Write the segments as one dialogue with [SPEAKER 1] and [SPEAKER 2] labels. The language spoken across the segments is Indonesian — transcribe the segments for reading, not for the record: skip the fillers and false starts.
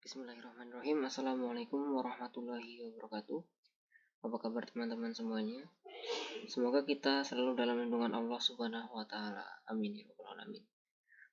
[SPEAKER 1] Bismillahirrahmanirrahim. Assalamualaikum warahmatullahi wabarakatuh. Apa kabar teman-teman semuanya? Semoga kita selalu dalam lindungan Allah Subhanahu wa taala. Amin ya rabbal alamin.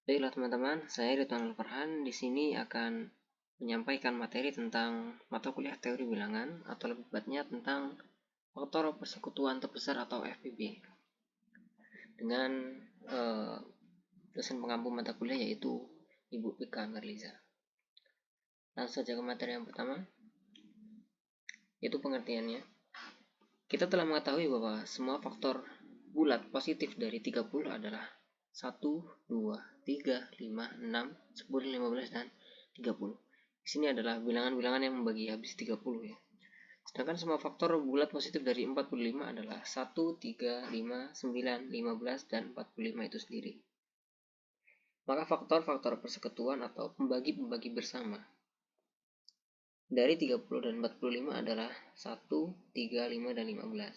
[SPEAKER 1] Baiklah teman-teman, saya Ridwan Al-Farhan di sini akan menyampaikan materi tentang mata kuliah teori bilangan atau lebih tepatnya tentang faktor persekutuan terbesar atau FPB dengan dosen pengampu mata kuliah yaitu Ibu Pika Merliza. Langsung saja ke materi yang pertama, yaitu pengertiannya. Kita telah mengetahui bahwa semua faktor bulat positif dari 30 adalah 1, 2, 3, 5, 6, 10, 15, dan 30. Di sini adalah bilangan-bilangan yang membagi habis 30 ya. Sedangkan semua faktor bulat positif dari 45 adalah 1, 3, 5, 9, 15, dan 45 itu sendiri. Maka faktor-faktor persekutuan atau pembagi-pembagi bersama dari 30 dan 45 adalah 1, 3, 5, dan 15.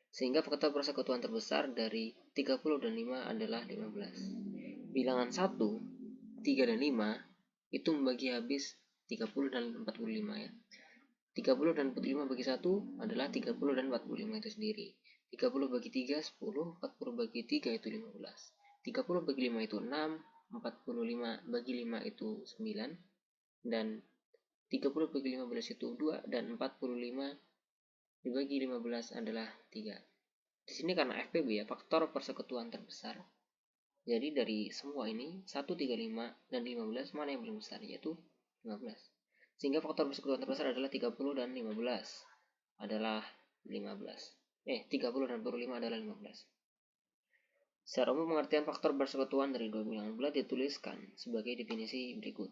[SPEAKER 1] Sehingga faktor persekutuan terbesar dari 30 dan 5 adalah 15. Bilangan 1, 3, dan 5 itu membagi habis 30 dan 45 ya. 30 dan 45 bagi 1 adalah 30 dan 45 itu sendiri. 30 bagi 3, 10, 40 bagi 3 itu 15. 30 bagi 5 itu 6, 45 bagi 5 itu 9, dan 30 bagi 15 itu 2, dan 45 dibagi 15 adalah 3. Di sini karena FPB ya, faktor persekutuan terbesar. Jadi dari semua ini 1, 3, 5, dan 15 mana yang paling besar, yaitu 15. Sehingga faktor persekutuan terbesar adalah 30 dan 15 adalah 15. 30 dan 45 adalah 15. Secara umum pengertian faktor persekutuan dari dua bilangan bulat dituliskan sebagai definisi berikut.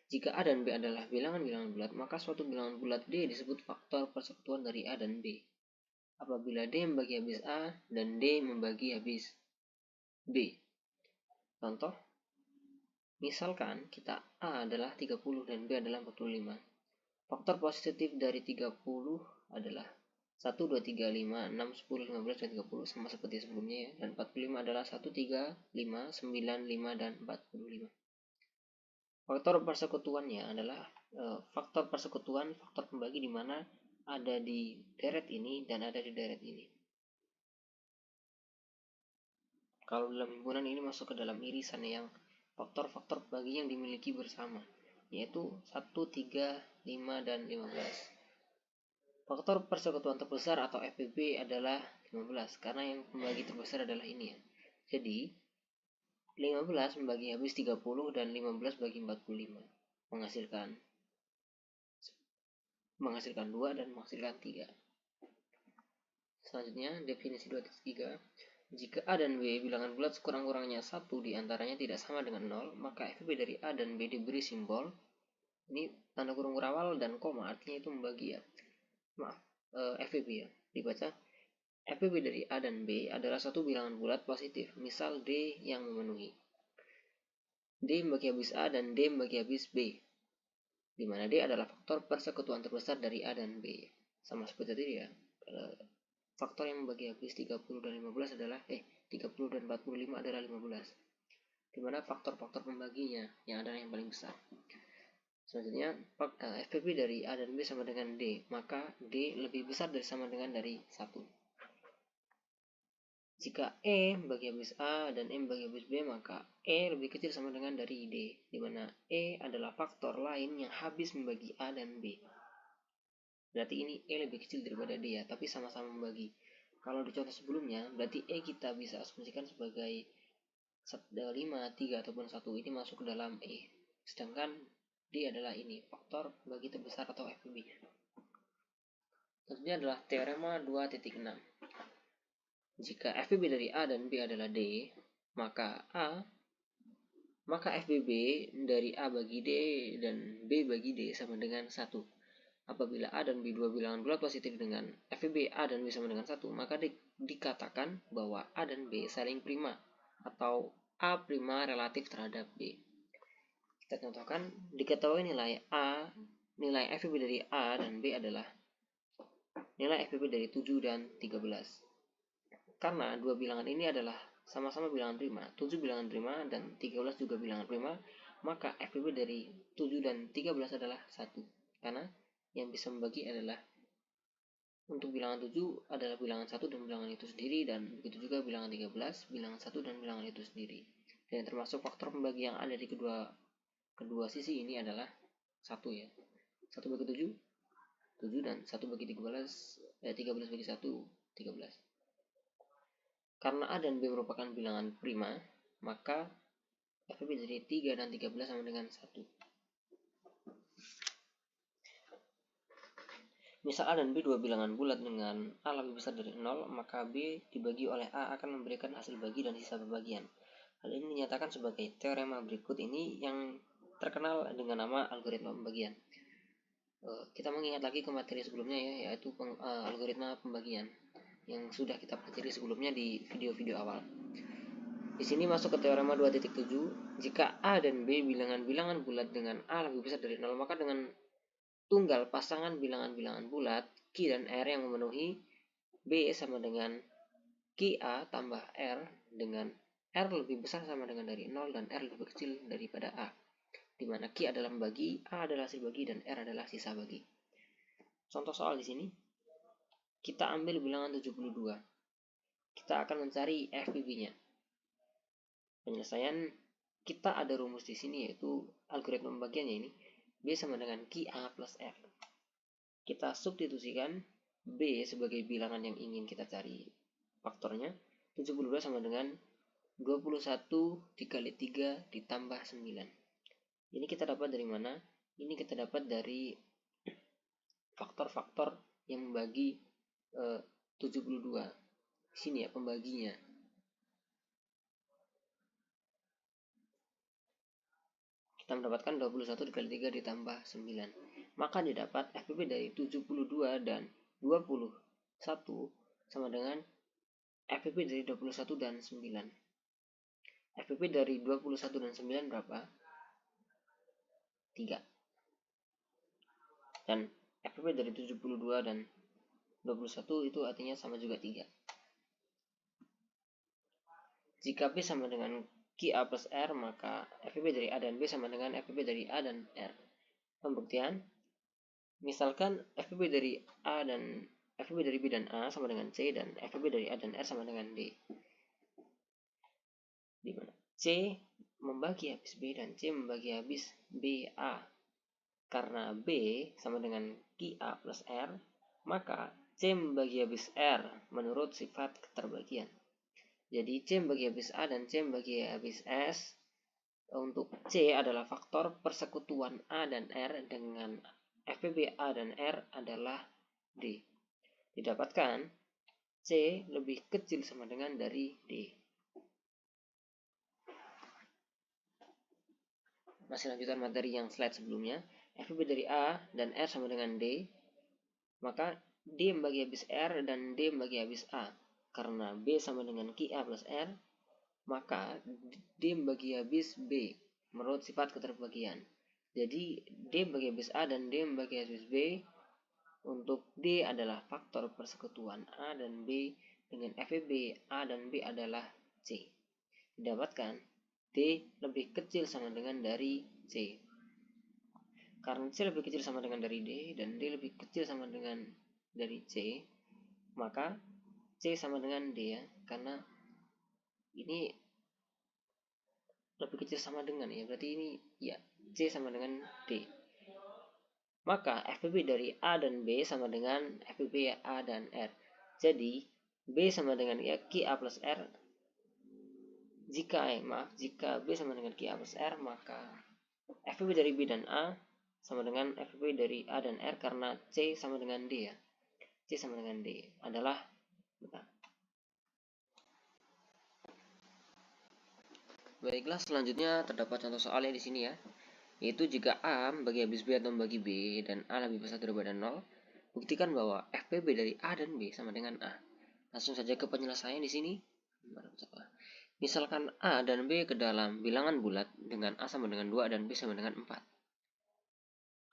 [SPEAKER 1] Jika A dan B adalah bilangan-bilangan bulat, maka suatu bilangan bulat D disebut faktor persekutuan dari A dan B. Apabila D membagi habis A dan D membagi habis B. Contoh, misalkan kita A adalah 30 dan B adalah 45. Faktor positif dari 30 adalah 1, 2, 3, 5, 6, 10, 15, dan 30 sama seperti sebelumnya ya. Dan 45 adalah 1, 3, 5, 9, 5, dan 45. Faktor persekutuannya adalah faktor persekutuan, faktor pembagi di mana ada di deret ini dan ada di deret ini. Kalau dalam himpunan ini masuk ke dalam irisan yang faktor-faktor pembagi yang dimiliki bersama, yaitu 1, 3, 5, dan 15. Faktor persekutuan terbesar atau FPB adalah 15 karena yang pembagi terbesar adalah ini ya. Jadi 15 membagi habis 30 dan 15 bagi 45 menghasilkan 2 dan menghasilkan 3. Selanjutnya definisi 2.3. Jika A dan B bilangan bulat sekurang-kurangnya 1 diantaranya tidak sama dengan 0, maka FPB dari A dan B diberi simbol, ini tanda kurung berawal dan koma, artinya itu membagi ya. FPB ya, dibaca FPB dari A dan B adalah satu bilangan bulat positif, misal D yang memenuhi. D membagi habis A dan D membagi habis B, di mana D adalah faktor persekutuan terbesar dari A dan B. Sama seperti tadi ya, faktor yang membagi habis 30 dan 15 adalah 30 dan 45 adalah 15, di mana faktor-faktor pembaginya yang adalah yang paling besar. Selanjutnya FPB dari A dan B sama dengan D, maka D lebih besar dari sama dengan dari 1. Jika E membagi habis A dan M membagi habis B, maka E lebih kecil sama dengan dari D, di mana E adalah faktor lain yang habis membagi A dan B. Berarti ini E lebih kecil daripada D ya, tapi sama-sama membagi. Kalau di contoh sebelumnya, berarti E kita bisa asumsikan sebagai 5, 3, ataupun 1. Ini masuk ke dalam E. Sedangkan D adalah ini, faktor bagi terbesar atau FPB. Tentunya adalah teorema 2.6. Jika FPB dari A dan B adalah D, maka FPB dari A bagi D dan B bagi D sama dengan 1. Apabila A dan B dua bilangan bulat positif dengan FPB A dan B sama dengan 1, maka dikatakan bahwa A dan B saling prima atau A prima relatif terhadap B. Kita contohkan, diketahui nilai FPB dari A dan B adalah nilai FPB dari 7 dan 13. Karena dua bilangan ini adalah sama-sama bilangan prima, 7 bilangan prima dan 13 juga bilangan prima, maka FPB dari 7 dan 13 adalah 1. Karena yang bisa membagi adalah untuk bilangan 7 adalah bilangan 1 dan bilangan itu sendiri, dan begitu juga bilangan 13, bilangan 1 dan bilangan itu sendiri. Dan termasuk faktor pembagi yang ada di kedua sisi ini adalah 1 ya. 1 bagi 7, 7, dan 1 bagi 13, 13 bagi 1, 13. Karena A dan B merupakan bilangan prima, maka FPB dari 3 dan 13 sama dengan 1. Misal A dan B dua bilangan bulat dengan A lebih besar dari 0, maka B dibagi oleh A akan memberikan hasil bagi dan sisa pembagian. Hal ini dinyatakan sebagai teorema berikut ini yang terkenal dengan nama algoritma pembagian. Kita mengingat lagi ke materi sebelumnya ya, yaitu algoritma pembagian yang sudah kita pelajari sebelumnya di video-video awal. Di sini masuk ke teorema 2.7, jika A dan B bilangan-bilangan bulat dengan A lebih besar dari 0, maka dengan tunggal pasangan bilangan-bilangan bulat Q dan R yang memenuhi, B sama dengan QA tambah R, dengan R lebih besar sama dengan dari 0 dan R lebih kecil daripada A, di mana Q adalah membagi, A adalah hasil bagi, dan R adalah sisa bagi. Contoh soal di sini, kita ambil bilangan 72. Kita akan mencari FPB-nya. Penyelesaian kita ada rumus di sini, yaitu algoritma pembagiannya ini B sama dengan QA plus R. Kita substitusikan B sebagai bilangan yang ingin kita cari faktornya. 72 sama dengan 21 dikali 3 ditambah 9. Ini kita dapat dari mana? Ini kita dapat dari faktor-faktor yang membagi 72. Sini ya pembaginya. Kita mendapatkan 21 dikali 3 ditambah 9. Maka didapat FPB dari 72 dan 21 sama dengan FPB dari 21 dan 9. FPB dari 21 dan 9 berapa? 3. Dan FPB dari 72 dan 21 itu artinya sama juga 3. Jika B sama dengan QA plus R, maka FPB dari A dan B sama dengan FPB dari A dan R. Pembuktian, misalkan FPB dari A dan FPB dari B dan A sama dengan C, dan FPB dari A dan R sama dengan D. Di mana C membagi habis B dan C membagi habis BA. Karena B sama dengan QA plus R, maka C membagi habis R menurut sifat keterbagian. Jadi C membagi habis A dan C membagi habis S. Untuk C adalah faktor persekutuan A dan R dengan FPB A dan R adalah D. Didapatkan C lebih kecil sama dengan dari D. Masih lanjutan materi yang slide sebelumnya. FPB dari A dan R sama dengan D, maka D membagi habis R dan D membagi habis A. Karena B sama dengan QA plus R, maka D membagi habis B menurut sifat keterbagian. Jadi D membagi habis A dan D membagi habis B. Untuk D adalah faktor persekutuan A dan B dengan FPB A dan B adalah C. Didapatkan D lebih kecil sama dengan dari C. Karena C lebih kecil sama dengan dari D dan D lebih kecil sama dengan dari C, maka C sama dengan D ya, karena ini lebih kecil sama dengan ya, berarti ini ya C sama dengan D. Maka FPB dari A dan B sama dengan FPB A dan R. Jadi B sama dengan QA plus R. Jika B sama dengan QA plus R, maka FPB dari B dan A sama dengan FPB dari A dan R, karena C sama dengan D ya. C sama dengan D adalah bentar. Baiklah, selanjutnya terdapat contoh soalnya di sini ya, yaitu jika A membagi habis B atau membagi B dan A lebih besar daripada 0, buktikan bahwa FPB dari A dan B sama dengan A. Langsung saja ke penyelesaian di sini. Misalkan A dan B ke dalam bilangan bulat dengan A sama dengan 2 dan B sama dengan 4.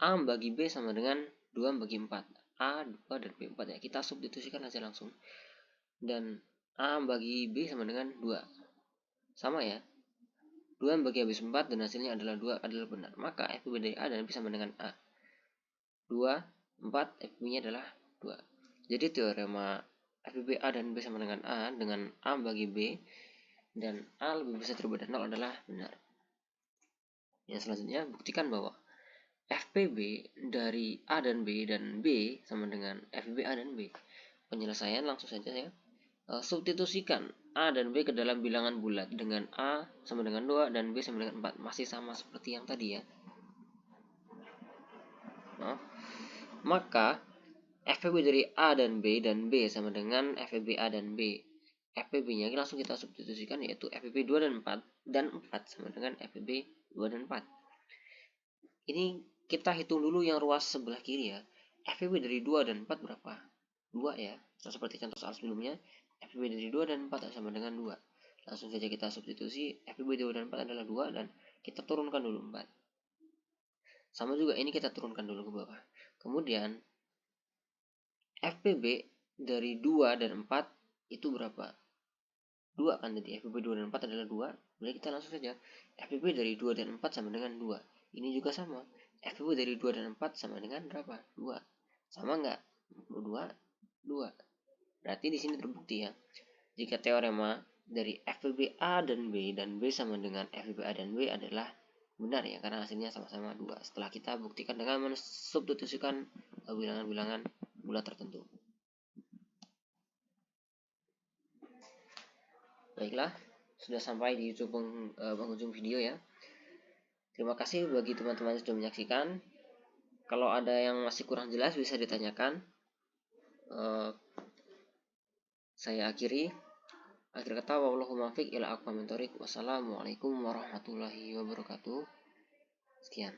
[SPEAKER 1] A membagi B sama dengan 2 membagi 4. A 2 dan B 4 ya. Kita substitusikan aja langsung. Dan A membagi B sama dengan 2. Sama ya. 2 2 bagi habis 4 dan hasilnya adalah 2 adalah benar. Maka FPB dari A dan B sama dengan A. 2, 4, FPB-nya adalah 2. Jadi teorema FPB A dan B sama dengan A dengan A bagi B dan A lebih besar daripada 0 adalah benar. Yang selanjutnya, buktikan bahwa FPB dari A dan B sama dengan FPB A dan B. Penyelesaian langsung saja ya. Substitusikan A dan B ke dalam bilangan bulat dengan A sama dengan 2 dan B sama dengan 4. Masih sama seperti yang tadi ya. Maka FPB dari A dan B sama dengan FPB A dan B. FPB-nya langsung kita substitusikan, yaitu FPB 2 dan 4 sama dengan FPB 2 dan 4. Ini kita hitung dulu yang ruas sebelah kiri ya. FPB dari 2 dan 4 berapa? 2 ya. Nah, seperti contoh soal sebelumnya, FPB dari 2 dan 4 sama dengan 2. Langsung saja kita substitusi, FPB 2 dan 4 adalah 2 dan kita turunkan dulu 4. Sama juga ini kita turunkan dulu ke bawah. Kemudian FPB dari 2 dan 4 itu berapa? 2 kan, jadi FPB 2 dan 4 adalah 2. Berarti kita langsung saja FPB dari 2 dan 4 sama dengan 2. Ini juga sama. FPB dari 2 dan 4 sama dengan berapa? 2. Sama enggak? 2, 2. Berarti di sini terbukti ya. Jika teorema dari FPB A dan B sama dengan FPB A dan B adalah benar ya, karena hasilnya sama-sama 2. Setelah kita buktikan dengan mensubstitusikan bilangan-bilangan bulat tertentu. Baiklah, sudah sampai di penghujung video ya. Terima kasih bagi teman-teman yang sudah menyaksikan. Kalau ada yang masih kurang jelas bisa ditanyakan. Saya akhir kata, wallahu muwaffiq ila aqwamit thoriq. Wassalamualaikum warahmatullahi wabarakatuh. Sekian.